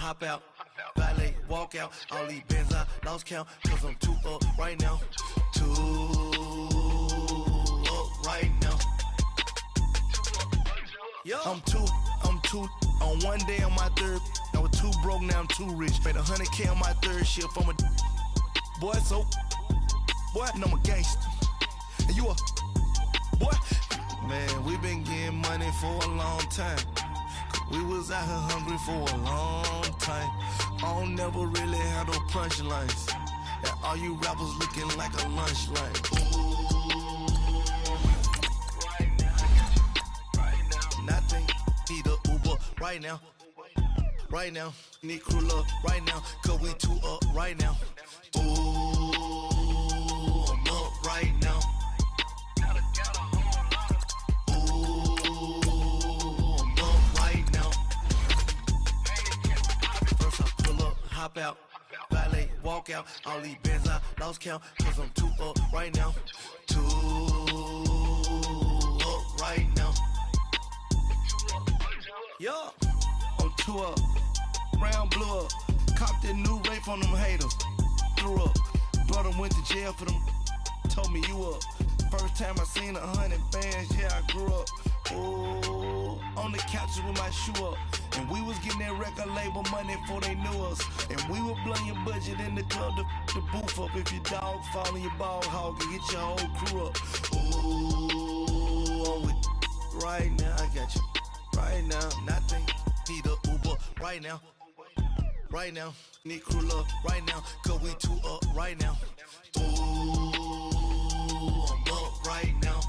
Hop out, valet, walk out. All these bands I lost count, cause I'm too up right now. Too up right now. Yo. I'm two on one day on my third. I was too broke, now I'm too rich. Made 100K on my third shift. I'm a boy, so boy, and I'm a gangster. And you a boy. Man, we been getting money for a long time. We was out here hungry for a long time. I don't never really have no punchlines. And all you rappers looking like a lunch line. Nothing, need a Uber right now. Right now, need crew love right now. Cause we too up right now. Ooh, I'm up right now. Hop out, valet, walk out. All these bands I lost count, cause I'm too up right now. Too up right now. Yo, I'm too up. Round blew up. Copped that new rape on them haters. Threw up. Brother went to jail for them. Told me you up. First time I seen 100 bands, yeah, I grew up. Oh, on the couches with my shoe up. And we was getting that record label money before they knew us. And we were blowing your budget in the club to booth up. If your dog fall in your ball hog and get your whole crew up. Ooh, I'm with right now. I got you right now. Nothing, need a Uber right now. Right now, need crew love right now. Cause we too up right now. Ooh, I'm up right now.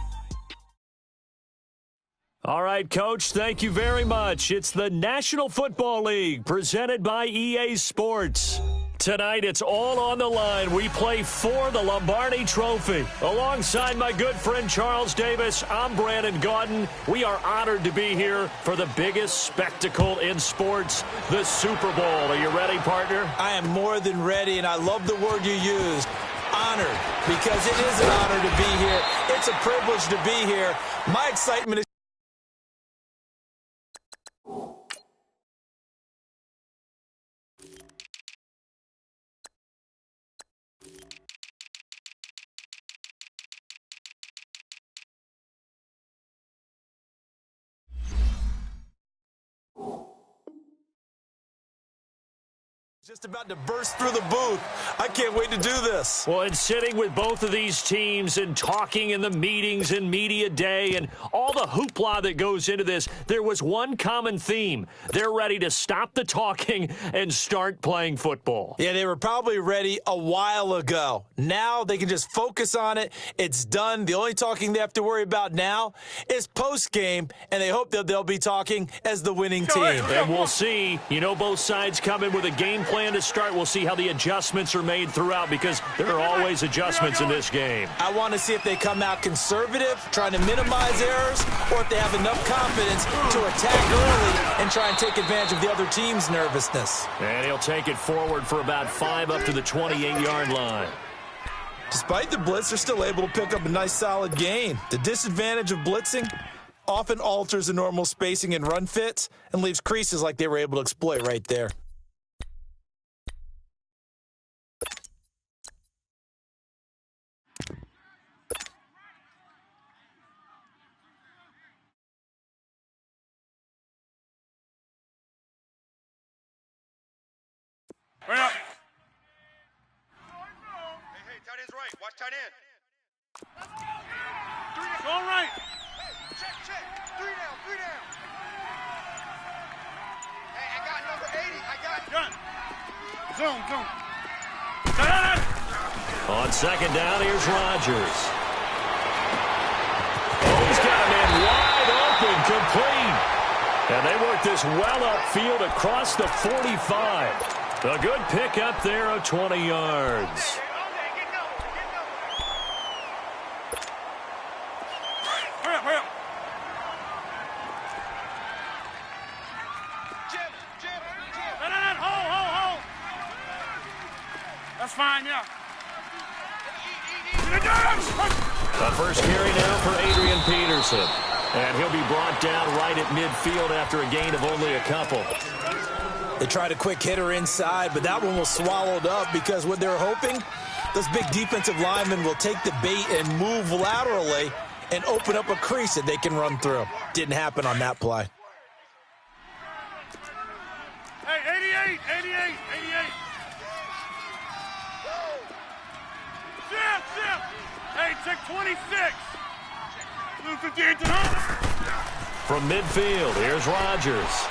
All right, Coach, thank you very much. It's the National Football League presented by EA Sports. Tonight, it's all on the line. We play for the Lombardi Trophy. Alongside my good friend Charles Davis, I'm Brandon Gaudin. We are honored to be here for the biggest spectacle in sports, the Super Bowl. Are you ready, partner? I am more than ready, and I love the word you used. Honored, because it is an honor to be here. It's a privilege to be here. My excitement is just about to burst through the booth. I can't wait to do this. Well, and sitting with both of these teams and talking in the meetings and media day and all the hoopla that goes into this, there was one common theme. They're ready to stop the talking and start playing football. Yeah, they were probably ready a while ago. Now they can just focus on it. It's done. The only talking they have to worry about now is post-game, and they hope that they'll be talking as the winning team. And we'll see. You know, both sides come in with a game plan to start. We'll see how the adjustments are made throughout, because there are always adjustments in this game. I want to see if they come out conservative, trying to minimize errors, or if they have enough confidence to attack early and try and take advantage of the other team's nervousness. And he'll take it forward for about 5 up to the 28-yard line. Despite the blitz, they're still able to pick up a nice solid gain. The disadvantage of blitzing often alters the normal spacing and run fits and leaves creases like they were able to exploit right there. Right up. Hey, tight end's right. Watch tight end. Going right. Hey, check. 3 down. Hey, I got number 80. Gun. Zoom. On second down, here's Rodgers. Oh, he's got him in wide open, complete. And they work this well upfield across the 45. A good pick up there of 20 yards. fine, yeah. The first carry now for Adrian Peterson. And he'll be brought down right at midfield after a gain of only a couple. They tried a quick hitter inside, but that one was swallowed up because what they're hoping, those big defensive linemen will take the bait and move laterally and open up a crease that they can run through. Didn't happen on that play. Hey, 88. Zip. Hey, check 26. 58 to From midfield, here's Rodgers.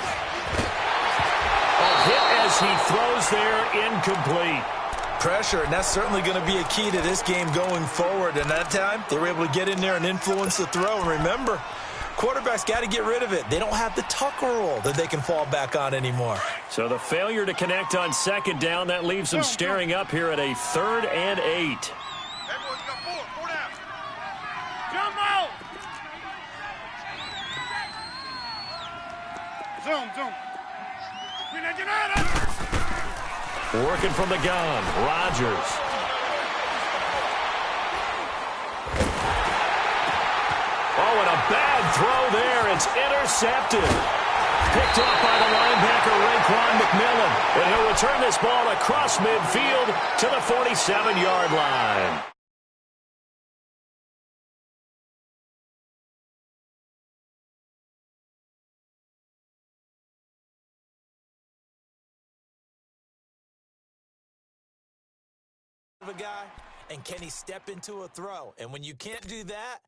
A hit as he throws there, incomplete. Pressure, and that's certainly going to be a key to this game going forward. And that time, they were able to get in there and influence the throw. And remember, quarterbacks got to get rid of it. They don't have the tuck rule that they can fall back on anymore. So the failure to connect on second down, that leaves them staring up here at a 3rd and 8. Everyone, you got four down. Jump out. Zoom. Working from the gun, Rodgers. Oh, and a bad throw there. It's intercepted. Picked off by the linebacker, Raekwon McMillan. And he'll return this ball across midfield to the 47-yard line. A guy, and can he step into a throw? And when you can't do that,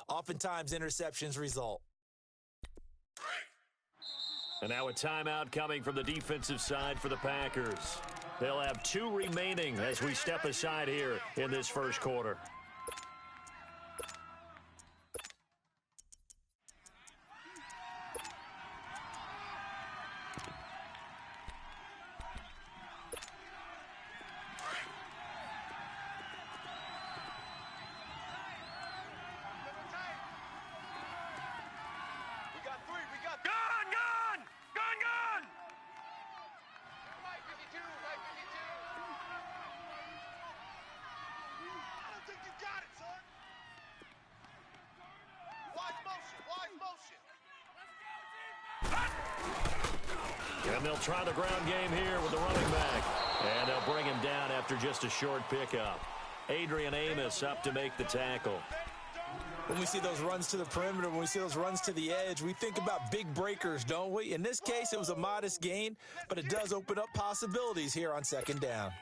oftentimes interceptions result. And now a timeout coming from the defensive side for the Packers. They'll have 2 remaining as we step aside here in this first quarter. And they'll try the ground game here with the running back. And they'll bring him down after just a short pickup. Adrian Amos up to make the tackle. When we see those runs to the perimeter, when we see those runs to the edge, we think about big breakers, don't we? In this case, it was a modest gain, but it does open up possibilities here on second down.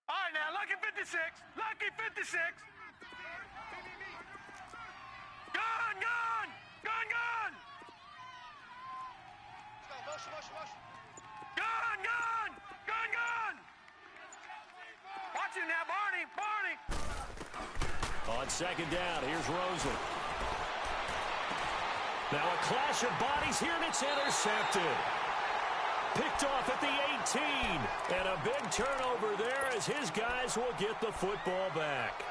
All right, now, lucky 56. Gun. Watch it now, Barney. On second down, here's Rosen. Now a clash of bodies here, and it's intercepted. Picked off at the 18. And a big turnover there as his guys will get the football back.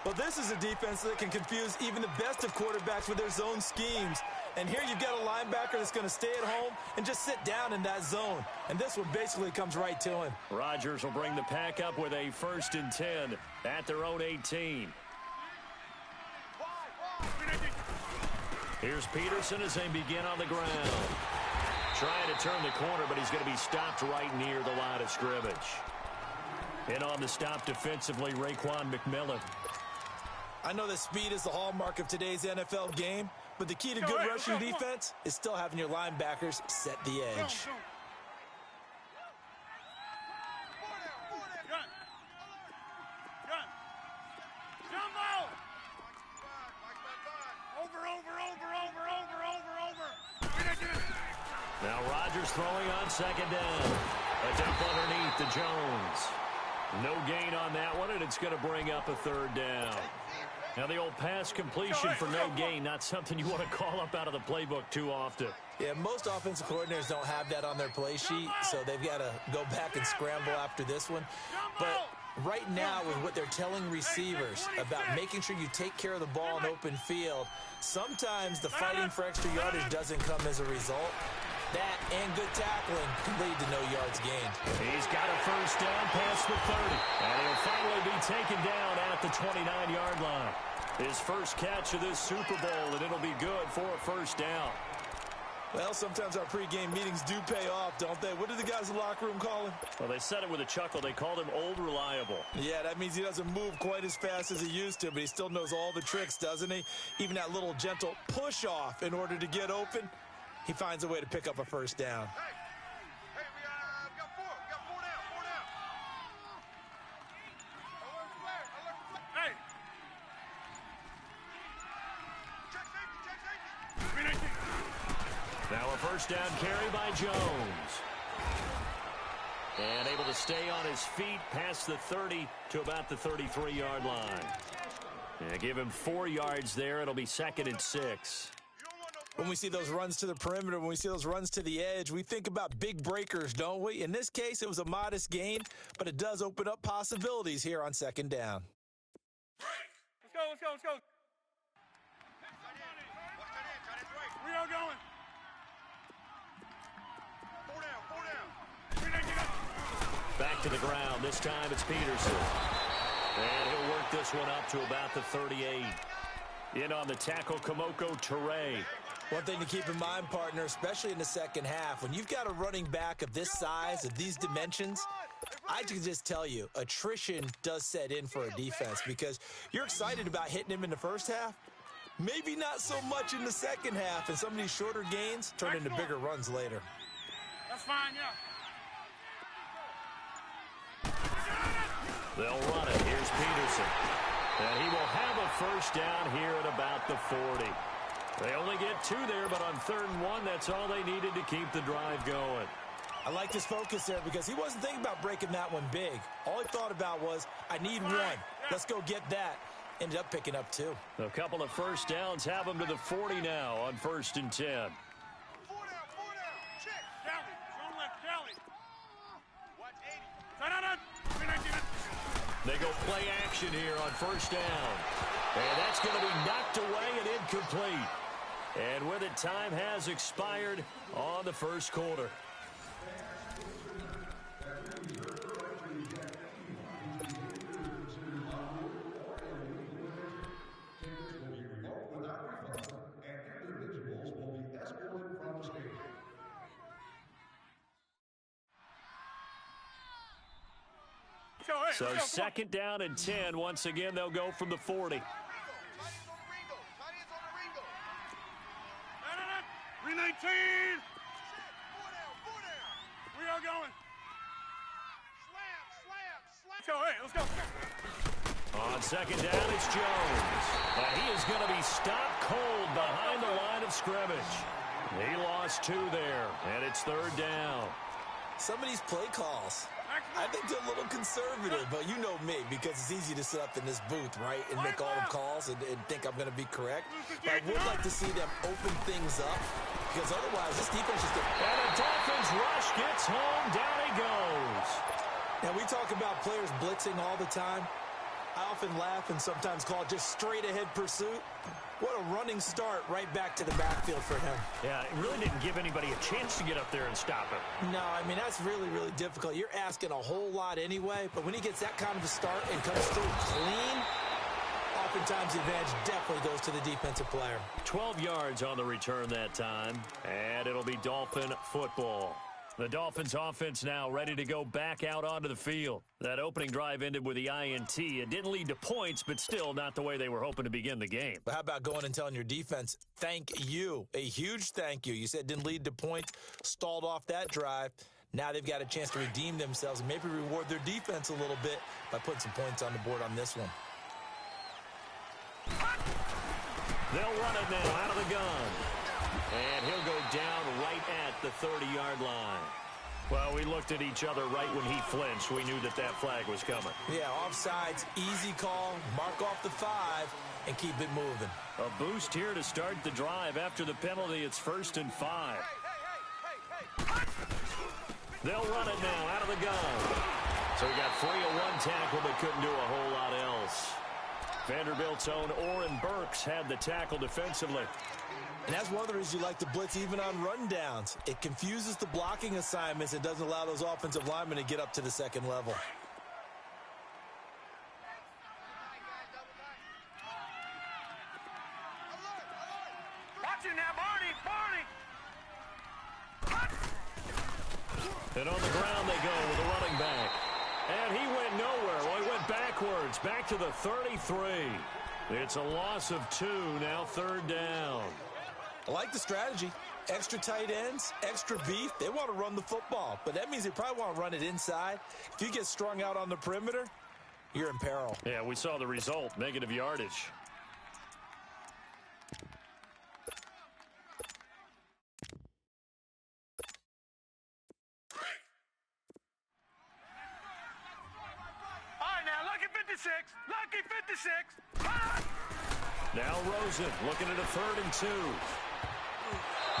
Well, this is a defense that can confuse even the best of quarterbacks with their zone schemes. And here you've got a linebacker that's going to stay at home and just sit down in that zone. And this one basically comes right to him. Rodgers will bring the pack up with a 1st and 10 at their own 18. Here's Peterson as they begin on the ground. Trying to turn the corner, but he's going to be stopped right near the line of scrimmage. In on the stop defensively, Raekwon McMillan. I know that speed is the hallmark of today's NFL game, but the key to good rushing defense is still having your linebackers set the edge. Now Rodgers throwing on second down. A dump underneath to Jones. No gain on that one, and it's going to bring up a 3rd down. Now the old pass completion for no gain, not something you want to call up out of the playbook too often. Yeah, most offensive coordinators don't have that on their play sheet, so they've got to go back and scramble after this one. But right now with what they're telling receivers about making sure you take care of the ball in open field, sometimes the fighting for extra yardage doesn't come as a result. That and good tackling can lead to no yards gained. He's got a first down past the 30. And he'll finally be taken down at the 29-yard line. His first catch of this Super Bowl, and it'll be good for a first down. Well, sometimes our pregame meetings do pay off, don't they? What did the guys in the locker room call him? Well, they said it with a chuckle. They called him Old Reliable. Yeah, that means he doesn't move quite as fast as he used to, but he still knows all the tricks, doesn't he? Even that little gentle push-off in order to get open, he finds a way to pick up a first down. Hey, we got four. We got four down. Alert flag. Hey. Check safety. Now a first down carry by Jones. And able to stay on his feet past the 30 to about the 33-yard line. And give him 4 yards there. It'll be 2nd and 6. When we see those runs to the perimeter, when we see those runs to the edge, we think about big breakers, don't we? In this case, it was a modest gain, but it does open up possibilities here on 2nd down. Let's go. We are going. Four down. Back to the ground. This time it's Peterson. And he'll work this one up to about the 38. In on the tackle, Kamoko Toure. One thing to keep in mind, partner, especially in the second half, when you've got a running back of this size, of these dimensions, I can just tell you, attrition does set in for a defense because you're excited about hitting him in the first half. Maybe not so much in the second half, and some of these shorter gains turn into bigger runs later. That's fine, yeah. They'll run it. Here's Peterson. And he will have a first down here at about the 40. They only get 2 there, but on 3rd and 1, that's all they needed to keep the drive going. I like his focus there because he wasn't thinking about breaking that one big. All he thought about was, I need 1. Let's go get that. Ended up picking up 2. A couple of first downs have him to the 40 now on 1st and 10. 4 down. Check. Kelly. Zone left, Kelly. Watch 80. They go play action here on 1st down. And that's going to be knocked away and incomplete. And with it, time has expired on the first quarter. So 2nd down and 10. Once again, they'll go from the 40. 319. 4 down. We are going. Slam. Hey, let's go. On 2nd down, it's Jones. And he is going to be stopped cold behind the line of scrimmage. He lost 2 there, and it's 3rd down. Some of these play calls, I think they're a little conservative, but you know me, because it's easy to sit up in this booth, right, and make all the calls and think I'm going to be correct. But I would like to see them open things up, because otherwise this defense is going to... And a Dolphins rush gets home. Down he goes. Now, we talk about players blitzing all the time. I often laugh and sometimes call it just straight-ahead pursuit. What a running start right back to the backfield for him. Yeah, it really didn't give anybody a chance to get up there and stop him. No, I mean, that's really, really difficult. You're asking a whole lot anyway, but when he gets that kind of a start and comes through clean, oftentimes the advantage definitely goes to the defensive player. 12 yards on the return that time, and it'll be Dolphin football. The Dolphins offense now ready to go back out onto the field. That opening drive ended with the INT. It didn't lead to points, but still not the way they were hoping to begin the game. But how about going and telling your defense, thank you, a huge thank you. You said it didn't lead to points, stalled off that drive. Now they've got a chance to redeem themselves and maybe reward their defense a little bit by putting some points on the board on this one. They'll run it now out of the gun. And he'll go down right at the 30-yard line. Well, we looked at each other right when he flinched. We knew that that flag was coming. Yeah, offsides, easy call, mark off the 5, and keep it moving. A boost here to start the drive. After the penalty, it's 1st and 5. They'll run it now out of the gun. So he got free of one tackle but couldn't do a whole lot else. Vanderbilt's own Oren Burks had the tackle defensively. And that's one of the reasons you like to blitz even on rundowns. It confuses the blocking assignments. It doesn't allow those offensive linemen to get up to the second level. Watch it now, Barney! And on the ground they go with a running back. And he went nowhere. Well, he went backwards, back to the 33. It's a loss of 2, now 3rd down. I like the strategy. Extra tight ends, extra beef. They want to run the football, but that means they probably want to run it inside. If you get strung out on the perimeter, you're in peril. Yeah, we saw the result, negative yardage. Lucky 56. Ah! Now Rosen looking at a 3rd and 2.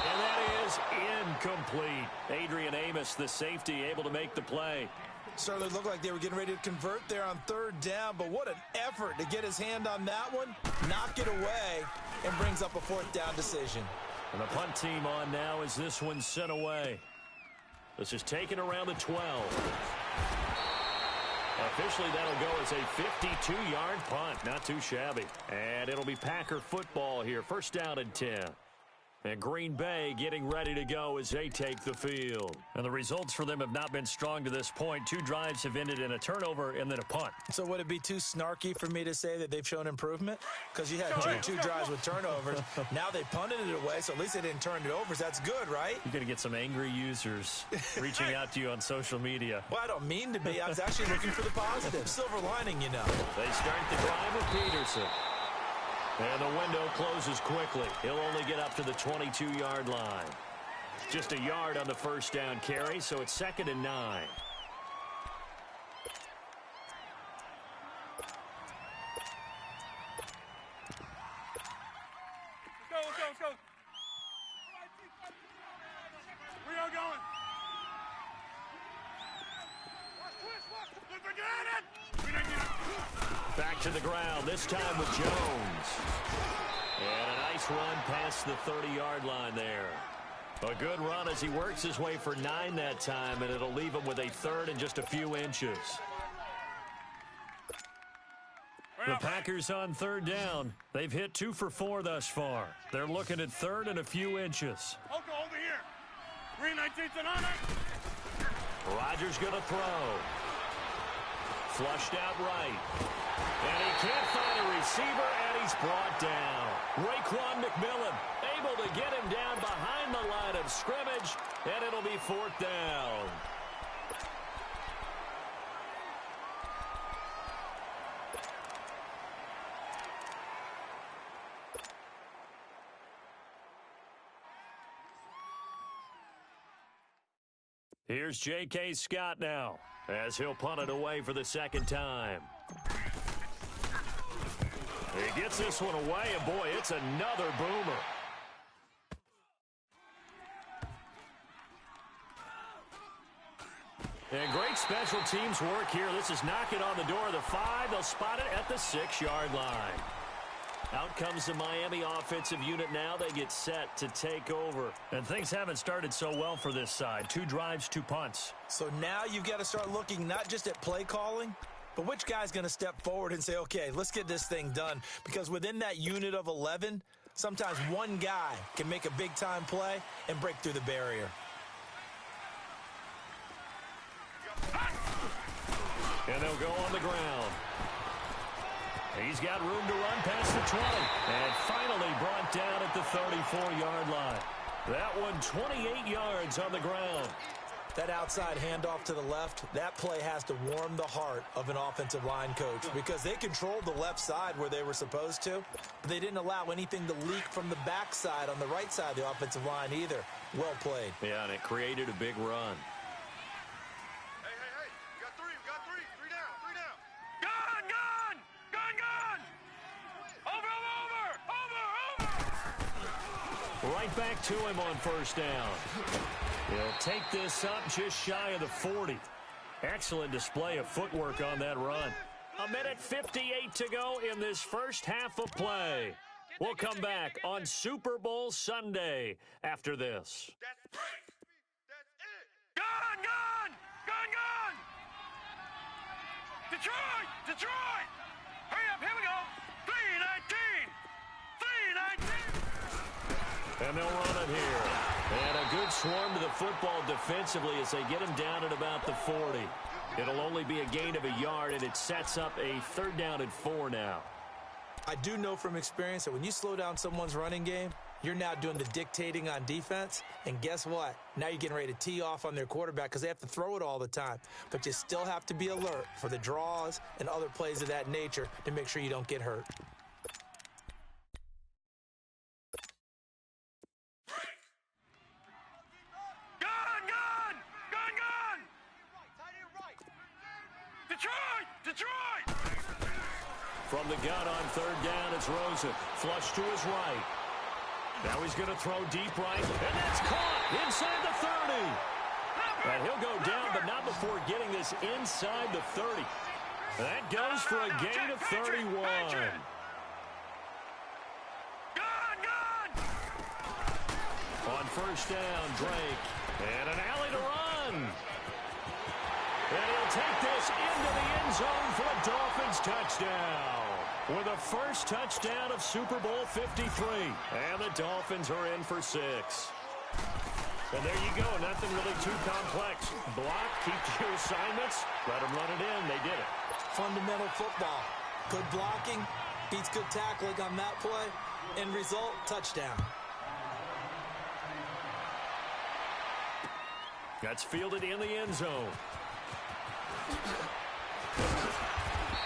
And that is incomplete. Adrian Amos, the safety, able to make the play. Certainly looked like they were getting ready to convert there on 3rd down, but what an effort to get his hand on that one, knock it away, and brings up a 4th down decision. And the punt team on now as this one's sent away. This is taken around the 12. Officially, that'll go as a 52-yard punt. Not too shabby. And it'll be Packer football here. 1st down and 10. And Green Bay getting ready to go as they take the field. And the results for them have not been strong to this point. 2 drives have ended in a turnover and then a punt. So would it be too snarky for me to say that they've shown improvement? Because you had two drives with turnovers. Now they punted it away, so at least they didn't turn it over. So that's good, right? You're going to get some angry users reaching out to you on social media. Well, I don't mean to be. I was actually looking for the positive. Silver lining, you know. They start the drive with Peterson. And the window closes quickly. He'll only get up to the 22-yard line. Just a yard on the 1st down carry, so it's 2nd and 9. Let's go. Where y'all going? Look at it! Back to the ground, this time with Jones. And a nice run past the 30-yard line there. A good run as he works his way for 9 that time, and it'll leave him with a 3rd and just a few inches. The Packers on 3rd down. They've hit 2 for 4 thus far. They're looking at 3rd and a few inches. Oko, over here. 319th and on it. Rodgers going to throw. Flushed out right. And he can't find a receiver, and he's brought down. Raekwon McMillan able to get him down behind the line of scrimmage, and it'll be 4th down. Here's J.K. Scott now, as he'll punt it away for the 2nd time. He gets this one away, and boy, it's another boomer. And great special teams work here. This is knocking on the door of the 5. They'll spot it at the 6-yard line. Out comes the Miami offensive unit now. They get set to take over. And things haven't started so well for this side. 2 drives, 2 punts. So now you've got to start looking not just at play calling, but which guy's going to step forward and say, okay, let's get this thing done. Because within that unit of 11, sometimes one guy can make a big-time play and break through the barrier. And they'll go on the ground. He's got room to run past the 20. And finally brought down at the 34-yard line. That one 28 yards on the ground. That outside handoff to the left, that play has to warm the heart of an offensive line coach because they controlled the left side where they were supposed to. But they didn't allow anything to leak from the backside on the right side of the offensive line either. Well played. Yeah, and it created a big run. Hey. We got 3. Three down. Gun! Over! Right back to him on 1st down. He'll take this up just shy of the 40. Excellent display of footwork on that run. 1:58 to go in this first half of play. We'll come back on Super Bowl Sunday after this. That's right. That's it. Gun, gun! Gun, gun! Detroit! Detroit! Hurry up, here we go! 319! 319! And they'll run it here. And a good swarm to the football defensively as they get him down at about the 40. It'll only be a gain of a yard, and it sets up a 3rd down and 4 now. I do know from experience that when you slow down someone's running game, you're now doing the dictating on defense. And guess what? Now you're getting ready to tee off on their quarterback because they have to throw it all the time. But you still have to be alert for the draws and other plays of that nature to make sure you don't get hurt. Detroit! Detroit! From the gun on 3rd down, it's Rosen. Flush to his right. Now he's going to throw deep right, and that's caught inside the 30. And he'll go down, but not before getting this inside the 30. That goes for a gain of 31. On 1st down, Drake. And an alley to run. And he'll take this into the end zone for a Dolphins touchdown. With a first touchdown of Super Bowl 53. And the Dolphins are in for 6. And there you go. Nothing really too complex. Block, keep your assignments, let them run it in. They did it. Fundamental football. Good blocking beats good tackling on that play. End result, touchdown. That's fielded in the end zone.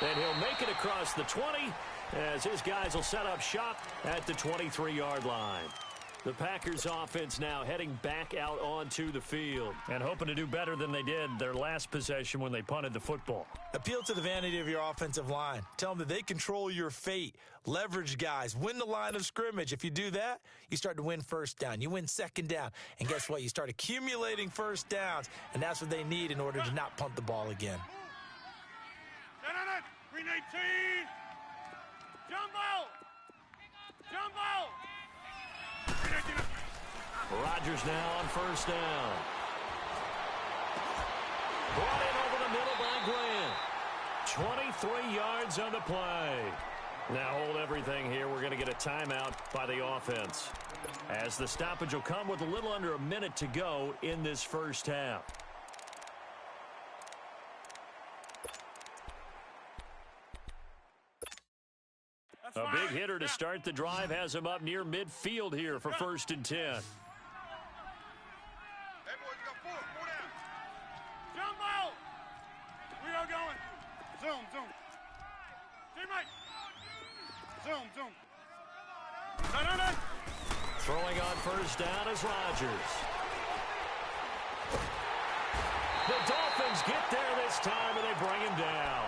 And he'll make it across the 20 as his guys will set up shop at the 23-yard line. The Packers offense now heading back out onto the field and hoping to do better than they did their last possession when they punted the football. Appeal to the vanity of your offensive line. Tell them that they control your fate. Leverage guys. Win the line of scrimmage. If you do that, you start to win 1st down. You win 2nd down. And guess what? You start accumulating 1st downs, and that's what they need in order to not punt the ball again. 319! Jumbo! Jumbo! Rodgers now on 1st down. Brought in over the middle by Grant. 23 yards on the play. Now hold everything here. We're going to get a timeout by the offense, as the stoppage will come with a little under a minute to go in this first half. A big hitter to start the drive has him up near midfield here for 1st and 10. Hey, boys, you got 4. 4 down. Jumbo! We are going. Zoom, zoom. Teammate. Zoom, zoom. No. Throwing on 1st down is Rodgers. The Dolphins get there this time, and they bring him down.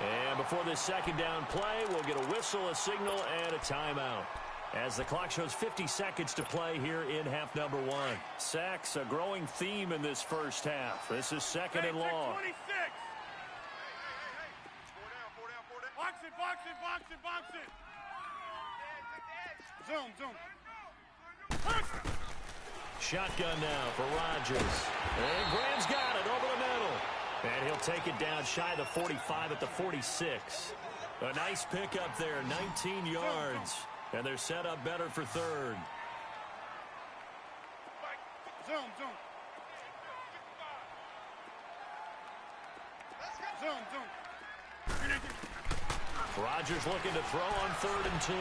And before this 2nd down play, we'll get a whistle, a signal, and a timeout, as the clock shows 50 seconds to play here in half number 1. Sacks, a growing theme in this first half. This is 2nd and long. 26. Hey. 4 down. Box it. Zoom. Shotgun now for Rodgers. And Graham's got it over the middle. And he'll take it down shy of the 45 at the 46. A nice pickup there, 19 yards. And they're set up better for 3rd. Zoom. Rodgers looking to throw on 3rd and 2.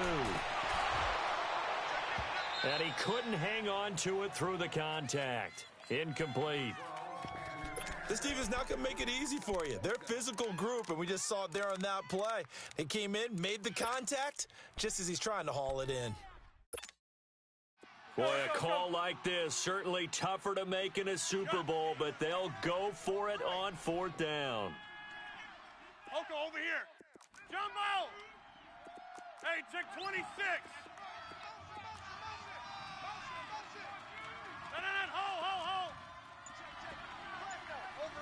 And he couldn't hang on to it through the contact. Incomplete. This team is not going to make it easy for you. They're a physical group, and we just saw it there on that play. They came in, made the contact, just as he's trying to haul it in. Boy, a call like this, certainly tougher to make in a Super Bowl, but they'll go for it on 4th down. Oko, over here. Jumbo! Hey, check 26. Hold.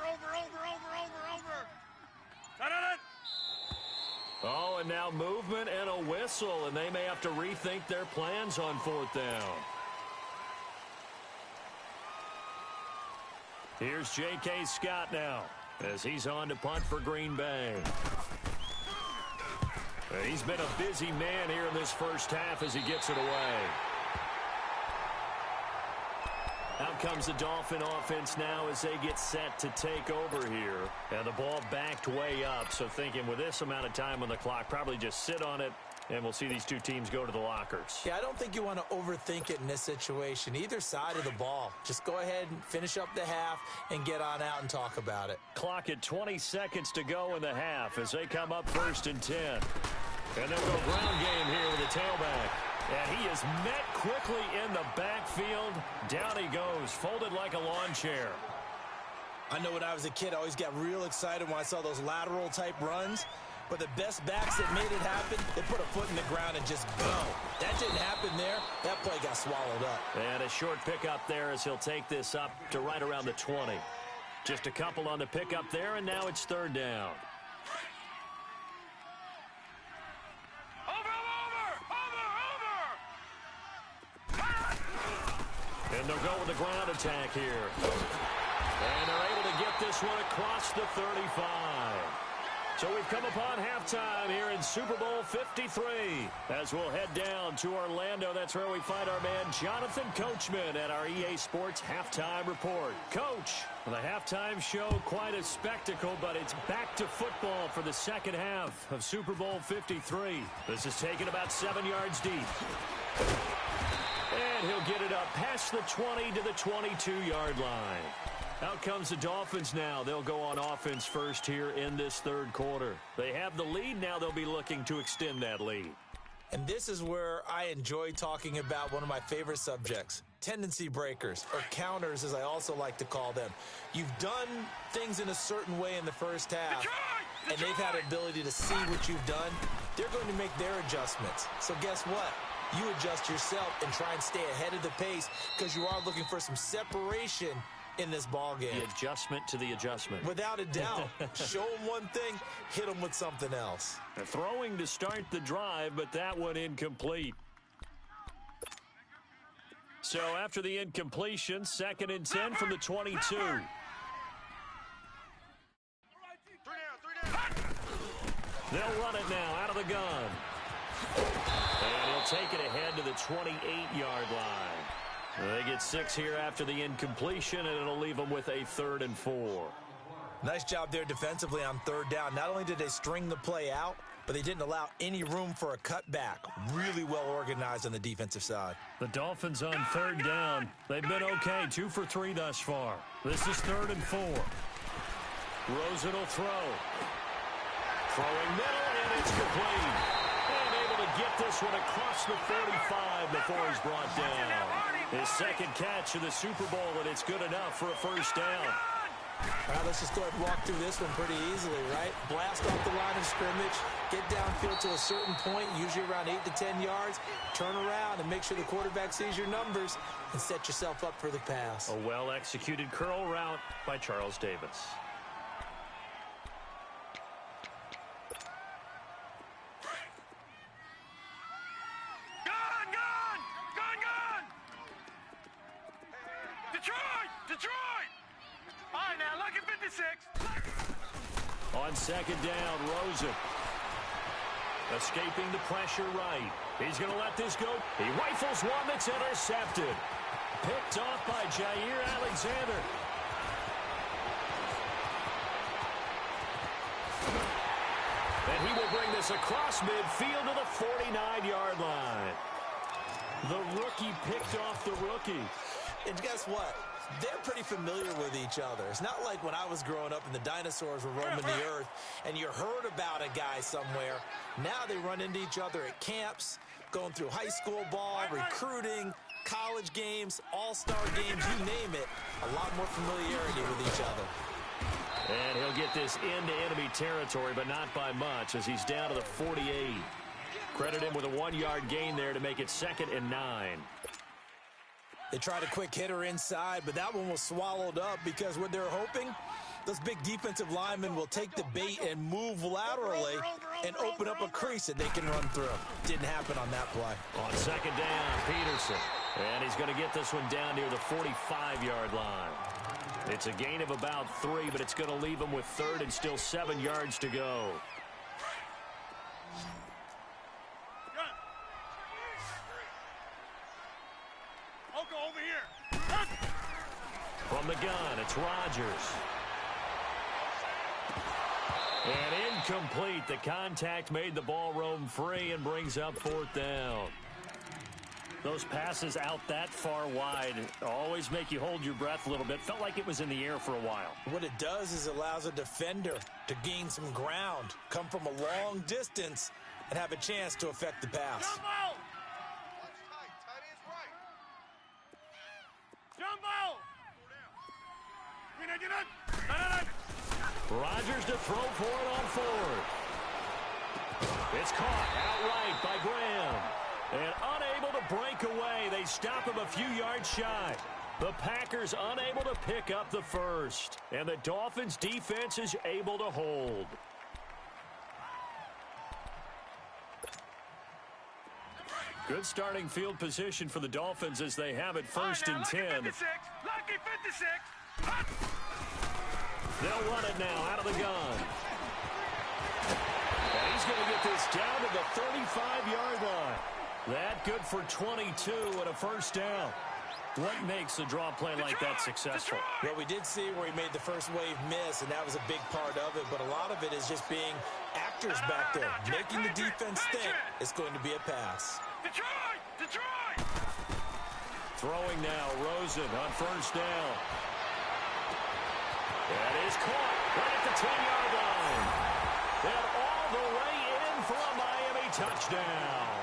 Over. and now movement and a whistle, and they may have to rethink their plans on 4th down. Here's J.K. Scott now as he's on to punt for Green Bay. He's been a busy man here in this first half as he gets it away. Out comes the Dolphin offense now as they get set to take over here. And the ball backed way up, so thinking with this amount of time on the clock, probably just sit on it, and we'll see these two teams go to the lockers. Yeah, I don't think you want to overthink it in this situation. Either side of the ball. Just go ahead and finish up the half and get on out and talk about it. Clock at 20 seconds to go in the half as they come up 1st and 10. And they'll go ground game here with the tailback. And he is met quickly in the backfield. Down he goes, folded like a lawn chair. I know when I was a kid, I always got real excited when I saw those lateral-type runs. But the best backs that made it happen, they put a foot in the ground and just go. That didn't happen there. That play got swallowed up. And a short pickup there as he'll take this up to right around the 20. Just a couple on the pickup there, and now it's 3rd down. And they'll go with the ground attack here. And they're able to get this one across the 35. So we've come upon halftime here in Super Bowl 53. As we'll head down to Orlando, that's where we find our man Jonathan Coachman at our EA Sports Halftime Report. Coach, the halftime show, quite a spectacle, but it's back to football for the second half of Super Bowl 53. This is taken about 7 yards deep. And he'll get it up past the 20 to the 22-yard line. Out comes the Dolphins now. They'll go on offense first here in this 3rd quarter. They have the lead. Now they'll be looking to extend that lead. And this is where I enjoy talking about one of my favorite subjects, tendency breakers, or counters as I also like to call them. You've done things in a certain way in the first half, and they've had the ability to see what you've done. They're going to make their adjustments. So guess what? You adjust yourself and try and stay ahead of the pace because you are looking for some separation in this ball game. The adjustment to the adjustment. Without a doubt. Show them one thing, hit them with something else. They're throwing to start the drive, but that one incomplete. So after the incompletion, 2nd and 10 from the 22. They'll run it now out of the gun. And he'll take it ahead to the 28-yard line. They get 6 here after the incompletion, and it'll leave them with a 3rd and 4. Nice job there defensively on 3rd down. Not only did they string the play out, but they didn't allow any room for a cutback. Really well organized on the defensive side. The Dolphins on 3rd down. They've been okay, 2 for 3 thus far. This is 3rd and 4. Rosen will throw. Throwing middle, and it's complete. And able to get this one across the 45 before he's brought down. His 2nd catch of the Super Bowl, and it's good enough for a 1st down. All right, let's just go ahead and walk through this one pretty easily, right? Blast off the line of scrimmage, get downfield to a certain point, usually around 8 to 10 yards, turn around and make sure the quarterback sees your numbers and set yourself up for the pass. A well-executed curl route by Charles Davis. On 2nd down, Rosen. Escaping the pressure right. He's going to let this go. He rifles one that's intercepted. Picked off by Jair Alexander. And he will bring this across midfield to the 49-yard line. The rookie picked off the rookie. And guess what? They're pretty familiar with each other. It's not like when I was growing up and the dinosaurs were roaming the earth and you heard about a guy somewhere. Now they run into each other at camps, going through high school ball, recruiting, college games, all-star games, you name it. A lot more familiarity with each other. And he'll get this into enemy territory, but not by much as he's down to the 48. Credit him with a 1-yard gain there to make it 2nd and 9. They tried a quick hitter inside, but that one was swallowed up because what they're hoping, Those big defensive linemen will take the bait and move laterally and open up a crease that they can run through. Didn't happen on that play. On second down, Peterson. And he's going to get this one down near the 45-yard line. It's a gain of about 3, but it's going to leave him with third and still 7 yards to go. I'll go over here. From the gun, it's Rodgers. And incomplete. The contact made the ball roam free and brings up fourth down. Those passes out that far wide always make you hold your breath a little bit. Felt like it was in the air for a while. What it does is allows a defender to gain some ground, come from a long distance, and have a chance to affect the pass. Jumbo! Tight end's right. Jumbo! Rodgers to throw for it on fourth. It's caught outright by Graham. And unable to break away. They stop him a few yards shy. The Packers unable to pick up the first. And the Dolphins defense is able to hold. Good starting field position for the Dolphins as they have it first and 10. Lucky 56. They'll run it now out of the gun. And he's going to get this down to the 35-yard line. That good for 22 and a first down. What makes a draw play like that successful? Well, we did see where he made the first wave miss, and that was a big part of it. But a lot of it is just being actors back there, making the defense think it's going to be a pass. Detroit! Throwing now, Rosen on first down. That is caught right at the 10-yard line. And all the way in for a Miami touchdown.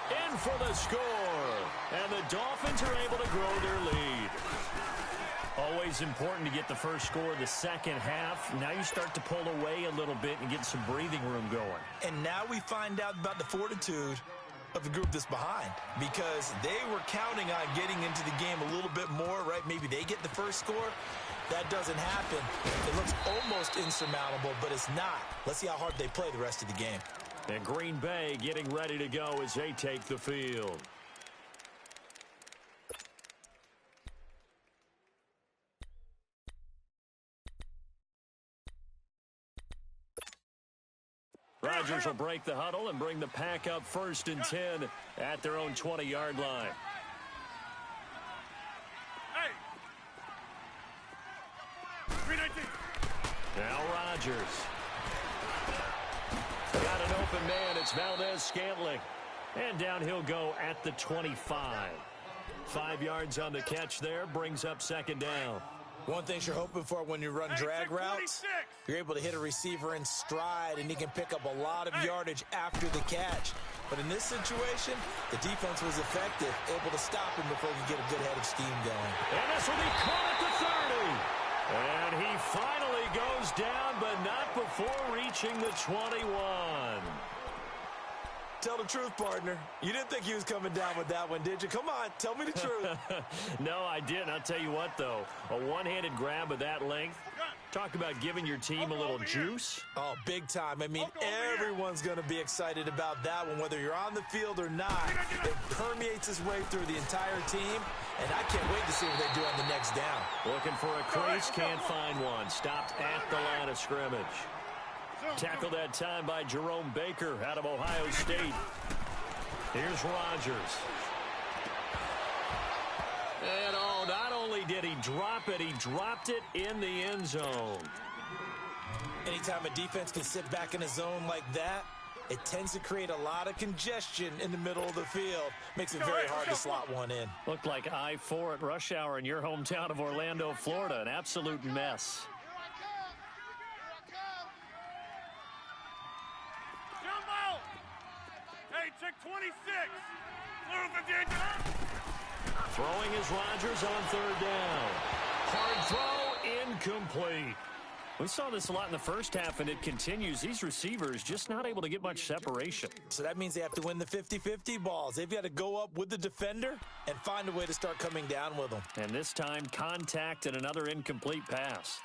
In for the score. And the Dolphins are able to grow their lead. Always important to get the first score of the second half. Now you start to pull away a little bit and get some breathing room going. And now we find out about the fortitude of the group that's behind, because they were counting on getting into the game a little bit more, right? Maybe they get the first score. That doesn't happen. It looks almost insurmountable, but it's not. Let's see how hard they play the rest of the game. And Green Bay getting ready to go as they take the field. Rodgers will break the huddle and bring the pack up first and 10 at their own 20-yard line. Hey! 319. Now Rodgers. Got an open man. It's Valdez-Scantling. And down he'll go at the 25. 5 yards on the catch there. Brings up second down. One thing you're hoping for when you run drag routes, you're able to hit a receiver in stride, and he can pick up a lot of yardage after the catch. But in this situation, the defense was effective, able to stop him before he could get a good head of steam going. And this will be caught at the 30. And he finally goes down, but not before reaching the 21. Tell the truth, partner. You didn't think he was coming down with that one, did you? Come on, tell me the truth. No, I didn't. I'll tell you what, though. A one-handed grab of that length. Talk about giving your team a little juice. Oh, big time. I mean, everyone's going to be excited about that one, whether you're on the field or not. It permeates its way through the entire team, and I can't wait to see what they do on the next down. Looking for a crease, can't find one. Stopped at the line of scrimmage. Tackled that time by Jerome Baker out of Ohio State. Here's Rodgers. And oh, not only did he drop it, he dropped it in the end zone. Anytime a defense can sit back in a zone like that, it tends to create a lot of congestion in the middle of the field. Makes it very hard to slot one in. Looked like I-4 at rush hour in your hometown of Orlando, Florida. An absolute mess. Check 26. Throwing is Rodgers on third down. Hard throw, incomplete. We saw this a lot in the first half, and it continues. These receivers just not able to get much separation. So that means they have to win the 50-50 balls. They've got to go up with the defender and find a way to start coming down with them. And this time, contact and another incomplete pass.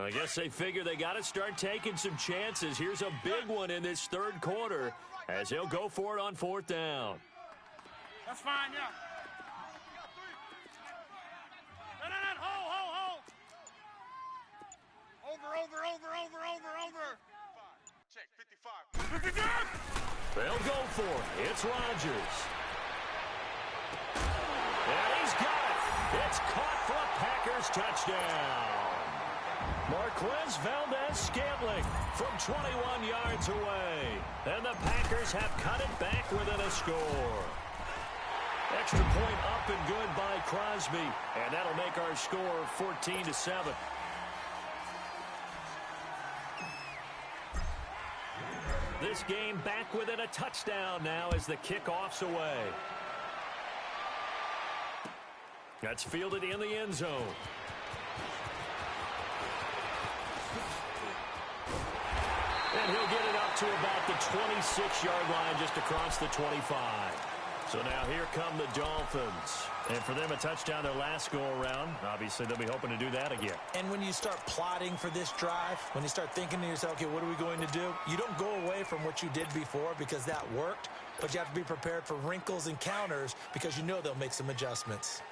I guess they figure they got to start taking some chances. Here's a big one in this third quarter as he'll go for it on fourth down. That's fine, yeah. Hold. Over. Check, 55. They'll go for it. It's Rodgers. And he's got it. It's caught for a Packers touchdown. Marquez Valdez-Scantling from 21 yards away. And the Packers have cut it back within a score. Extra point up and good by Crosby. And that'll make our score 14-7. This game back within a touchdown now as the kickoff's away. That's fielded in the end zone. And he'll get it up to about the 26-yard line just across the 25. So now here come the Dolphins. And for them, a touchdown their last go-around. Obviously, they'll be hoping to do that again. And when you start plotting for this drive, when you start thinking to yourself, okay, what are we going to do? You don't go away from what you did before because that worked, but you have to be prepared for wrinkles and counters because you know they'll make some adjustments.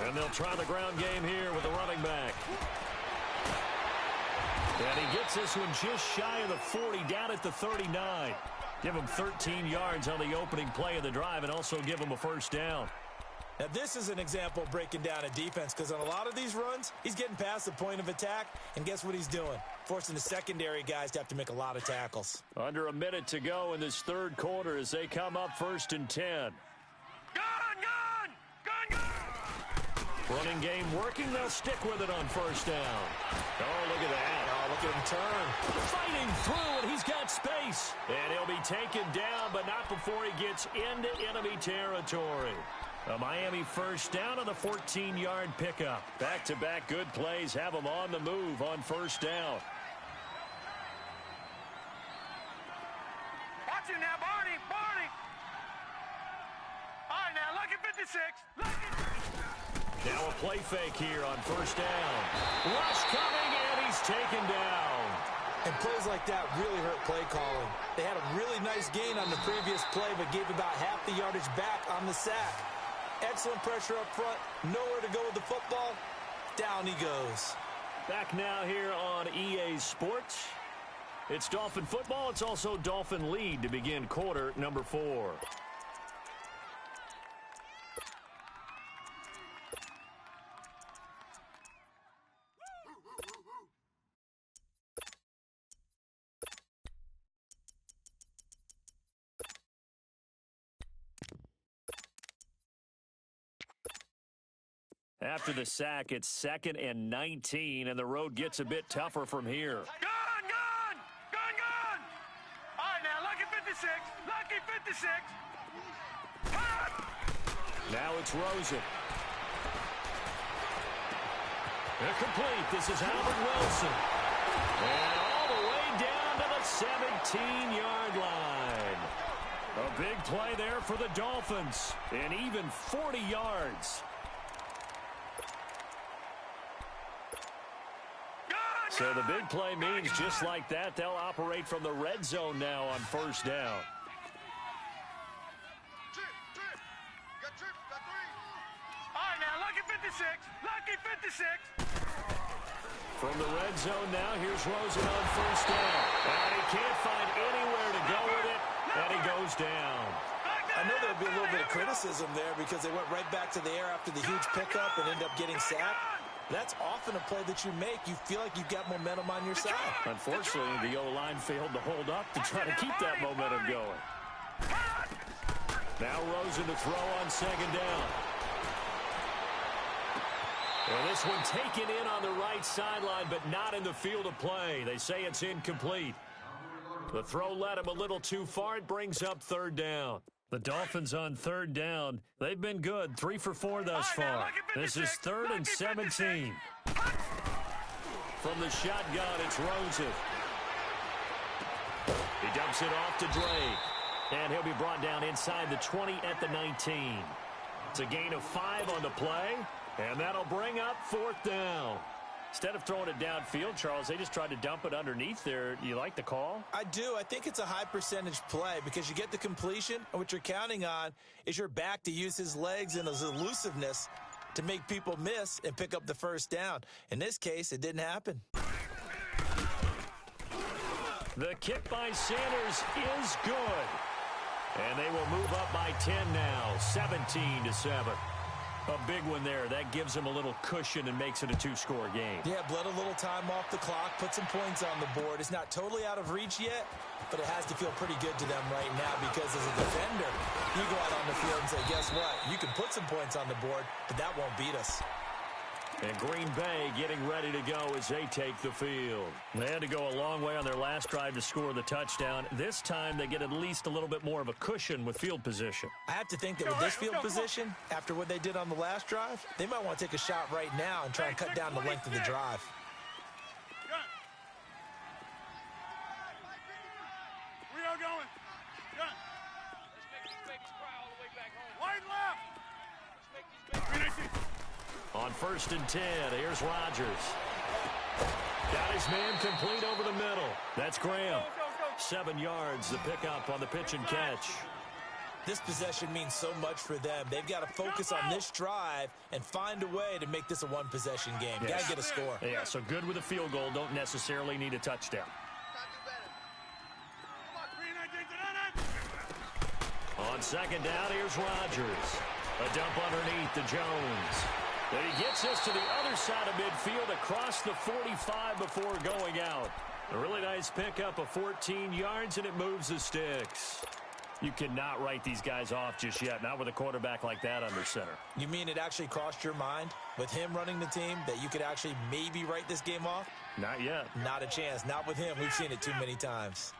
And they'll try the ground game here with the running back. And he gets this one just shy of the 40, down at the 39. Give him 13 yards on the opening play of the drive and also give him a first down. Now, this is an example of breaking down a defense because on a lot of these runs, he's getting past the point of attack, and guess what he's doing? Forcing the secondary guys to have to make a lot of tackles. Under a minute to go in this third quarter as they come up 1st and 10. Running game working. They'll stick with it on first down. Oh, look at that. Oh, look at him turn. Fighting through, and he's got space. And he'll be taken down, but not before he gets into enemy territory. A Miami first down on the 14-yard pickup. Back-to-back good plays have them on the move on first down. Watch him now, Barney. All right, now, lucky 56. Now a play fake here on first down. Rush coming, and he's taken down. And plays like that really hurt play calling. They had a really nice gain on the previous play, but gave about half the yardage back on the sack. Excellent pressure up front. Nowhere to go with the football. Down he goes. Back now here on EA Sports. It's Dolphin football. It's also Dolphin lead to begin quarter number 4. After the sack, it's 2nd and 19, and the road gets a bit tougher from here. Gun! All right, now, lucky 56. Now it's Rosen. Incomplete. This is Albert Wilson. And all the way down to the 17-yard line. A big play there for the Dolphins, and even 40 yards. So the big play means just like that, they'll operate from the red zone now on first down. Got 3. All right, now, lucky 56. From the red zone now, here's Rosen on first down. And he can't find anywhere to go with it, and he goes down. I know there'll be a little bit of criticism there because they went right back to the air after the huge pickup and end up getting sacked. That's often a play that you make. You feel like you've got momentum on your side. Unfortunately, the O-line failed to hold up to try to keep that momentum going. Now Rosen to throw on second down. And this one taken in on the right sideline, but not in the field of play. They say it's incomplete. The throw led him a little too far. It brings up third down. The Dolphins on third down. They've been good. 3 for 4 thus far. This is 3rd and 17. From the shotgun, it's Rosen. He dumps it off to Drake. And he'll be brought down inside the 20 at the 19. It's a gain of 5 on the play, and that'll bring up 4th down. Instead of throwing it downfield, Charles, they just tried to dump it underneath there. You like the call? I do. I think it's a high-percentage play because you get the completion, and what you're counting on is your back to use his legs and his elusiveness to make people miss and pick up the 1st down. In this case, it didn't happen. The kick by Sanders is good. And they will move up by 10 now, 17-7. A big one there. That gives them a little cushion and makes it a 2-score game. Yeah, bled a little time off the clock, put some points on the board. It's not totally out of reach yet, but it has to feel pretty good to them right now because as a defender, you go out on the field and say, guess what? You can put some points on the board, but that won't beat us. And Green Bay getting ready to go as they take the field. They had to go a long way on their last drive to score the touchdown. This time they get at least a little bit more of a cushion with field position. I have to think that with this field position, after what they did on the last drive, they might want to take a shot right now and try and cut down the length of the drive. We are going. Gun. Let's make these babies cry all the way back home. Wide left. Let's make these babies. On 1st and 10, here's Rodgers. Got his man complete over the middle. That's Graham. 7 yards, the pickup on the pitch and catch. This possession means so much for them. They've got to focus on this drive and find a way to make this a one-possession game. Yes. Got to get a score. Yeah, so good with a field goal. Don't necessarily need a touchdown. On 2nd down, here's Rodgers. A dump underneath to Jones. And he gets this to the other side of midfield across the 45 before going out. A really nice pickup of 14 yards, and it moves the sticks. You cannot write these guys off just yet, not with a quarterback like that under center. You mean it actually crossed your mind with him running the team that you could actually maybe write this game off? Not yet. Not a chance. Not with him. We've seen it too many times.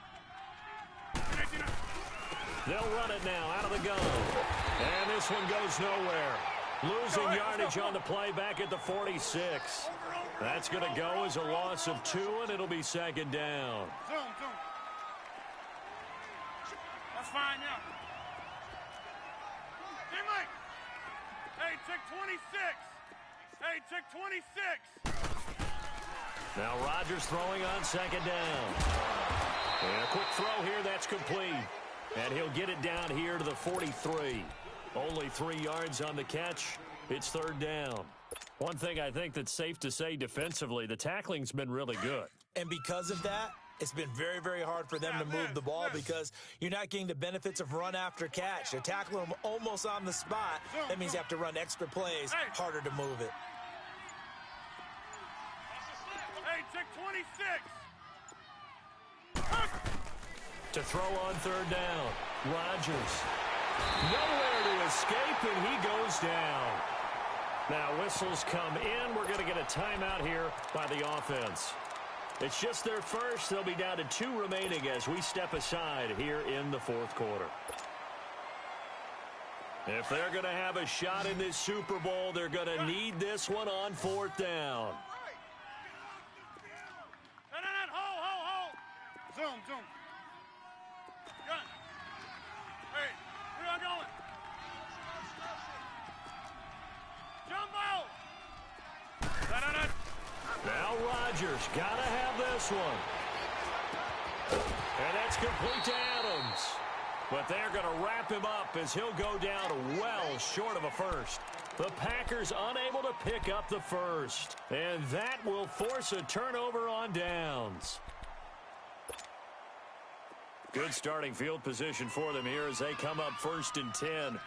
They'll run it now out of the gun. And this one goes nowhere. Losing yardage on the play back at the 46. That's going to go as a loss of 2, and it'll be 2nd down. Zoom. That's fine, yeah. Hey, Mike. Hey, check 26. Hey, check 26. Now Rodgers throwing on 2nd down. And a quick throw here, that's complete. And he'll get it down here to the 43. Only 3 yards on the catch. It's 3rd down. One thing I think that's safe to say defensively, the tackling's been really good. And because of that, it's been very, very hard for them to move the ball because you're not getting the benefits of run after catch. They're tackling them almost on the spot. That means you have to run extra plays, harder to move it. Hey, check 26. To throw on 3rd down, Rodgers. Nowhere to escape, and he goes down. Now whistles come in. We're going to get a timeout here by the offense. It's just their first. They'll be down to 2 remaining as we step aside here in the 4th quarter. If they're going to have a shot in this Super Bowl, they're going to need this one on 4th down. Hold. Zoom. Gun. Hey, we are going. Jumbo. Now Rodgers got to have this one. And that's complete to Adams. But they're going to wrap him up as he'll go down well short of a first. The Packers unable to pick up the first. And that will force a turnover on downs. Good starting field position for them here as they come up 1st and 10.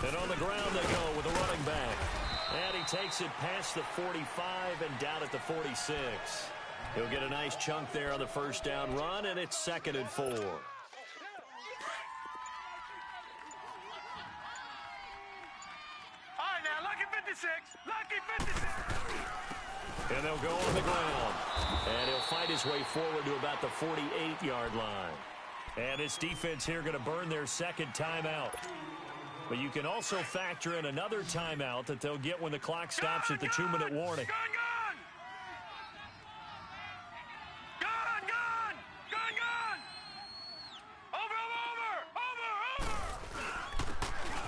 And on the ground they go with a running back. And he takes it past the 45 and down at the 46. He'll get a nice chunk there on the 1st down run, and it's 2nd and 4. All right, now, lucky 56. Lucky 56. And they'll go on the ground. And he'll fight his way forward to about the 48-yard line. And this defense here going to burn their 2nd timeout. But you can also factor in another timeout that they'll get when the clock stops at the 2-minute warning. Gun!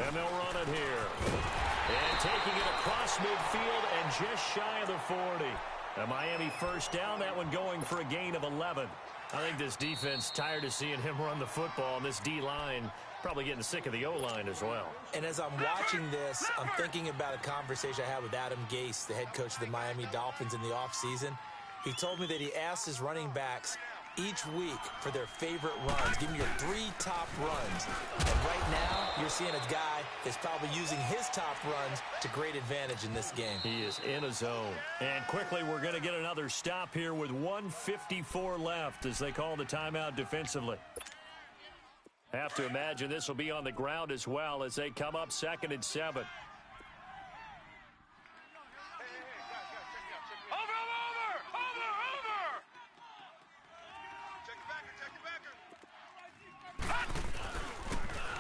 And they'll run it here. And taking it across midfield and just shy of the 40. A Miami first down, that one going for a gain of 11. I think this defense tired of seeing him run the football, and this D-line probably getting sick of the O-line as well. And as I'm watching this, I'm thinking about a conversation I had with Adam Gase, the head coach of the Miami Dolphins in the offseason. He told me that he asked his running backs each week for their favorite runs. Give me your 3 top runs. And right now, you're seeing a guy that's probably using his top runs to great advantage in this game. He is in a zone. And quickly, we're going to get another stop here with 1:54 left as they call the timeout defensively. Have to imagine this will be on the ground as well as they come up 2nd and 7.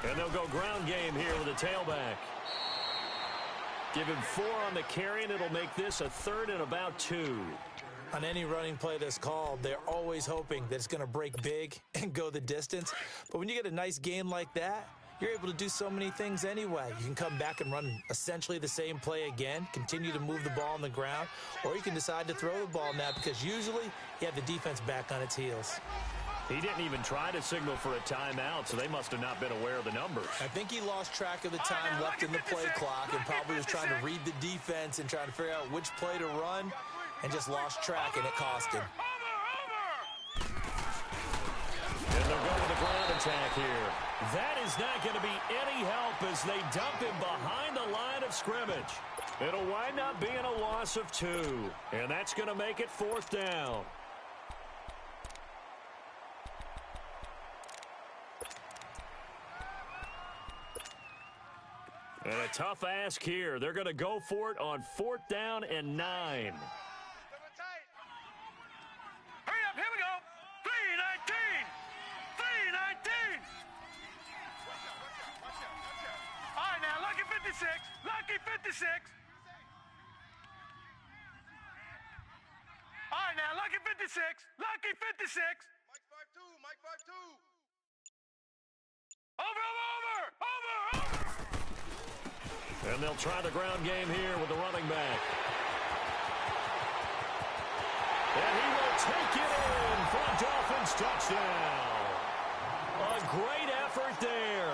And they'll go ground game here with a tailback. Give him 4 on the carry, and it'll make this a 3rd and about 2. On any running play that's called, they're always hoping that it's going to break big and go the distance. But when you get a nice game like that, you're able to do so many things anyway. You can come back and run essentially the same play again, continue to move the ball on the ground, or you can decide to throw the ball now because usually you have the defense back on its heels. He didn't even try to signal for a timeout, so they must have not been aware of the numbers. I think he lost track of the time left in the play clock and probably was trying to read the defense and trying to figure out which play to run and just lost track, and it cost him. And they'll go with the ground attack here. That is not going to be any help as they dump him behind the line of scrimmage. It'll wind up being a loss of 2, and that's going to make it 4th down. And a tough ask here. They're going to go for it on 4th down and 9. Hurry up, here we go. 3:19. 3:19. All right, now, lucky 56. Lucky 56. All right, now, lucky 56. Lucky 56. Mike 5-2. Mike 5-2. Over. And they'll try the ground game here with the running back. And he will take it in for a Dolphins touchdown. A great effort there.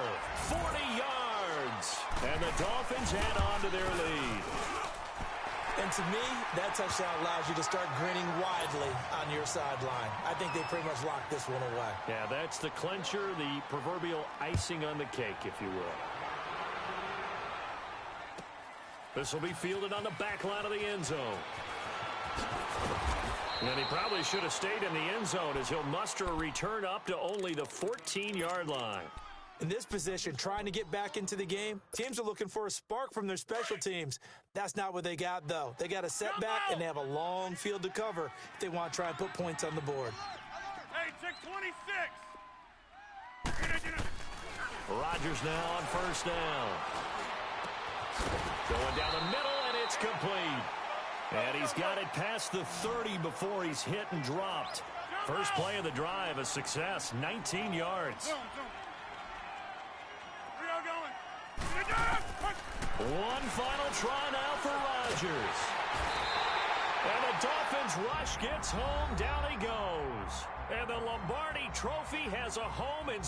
40 yards. And the Dolphins add on to their lead. And to me, that touchdown allows you to start grinning widely on your sideline. I think they pretty much locked this one away. Yeah, that's the clincher, the proverbial icing on the cake, if you will. This will be fielded on the back line of the end zone. And he probably should have stayed in the end zone as he'll muster a return up to only the 14-yard line. In this position, trying to get back into the game, teams are looking for a spark from their special teams. That's not what they got, though. They got a setback, and they have a long field to cover if they want to try and put points on the board. Hey, 626. Rodgers now on 1st down. Going down the middle, and it's complete. And he's got it past the 30 before he's hit and dropped. First play of the drive, a success, 19 yards. One final try now for Rodgers. And the Dolphins rush gets home, down he goes. And the Lombardi Trophy has a home in